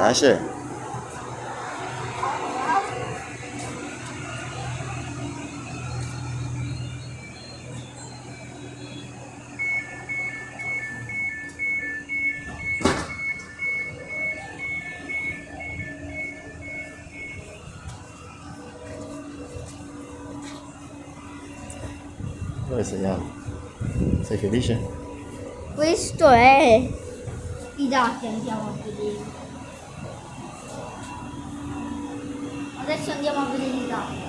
piace? Dove sei Ale? Sei felice? Questo è i dati, andiamo a vedere. Adesso andiamo a vedere i dati.